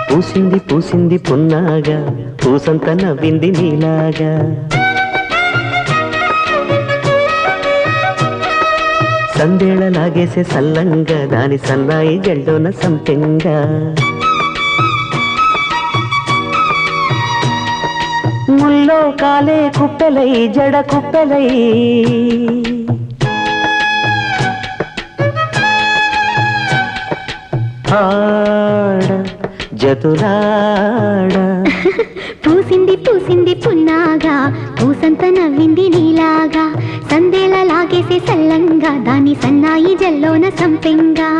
పూసింది పూసింది పున్నాగా పూసంత నవ్వింది నీలాగా సందేళ లాగేసే సల్లంగా దాని సన్నాయి జల్లోన సంపెంగా ముల్లో కాలే కుప్పెలై జడ కుప్పెలై ఆడ జతులాడ పూసింది పూసింది పున్నాగా పూసంత నవ్వింది నీలాగా సందేల లాగేసే సల్లంగా దాని సన్నాయి జల్లోన సంపెంగా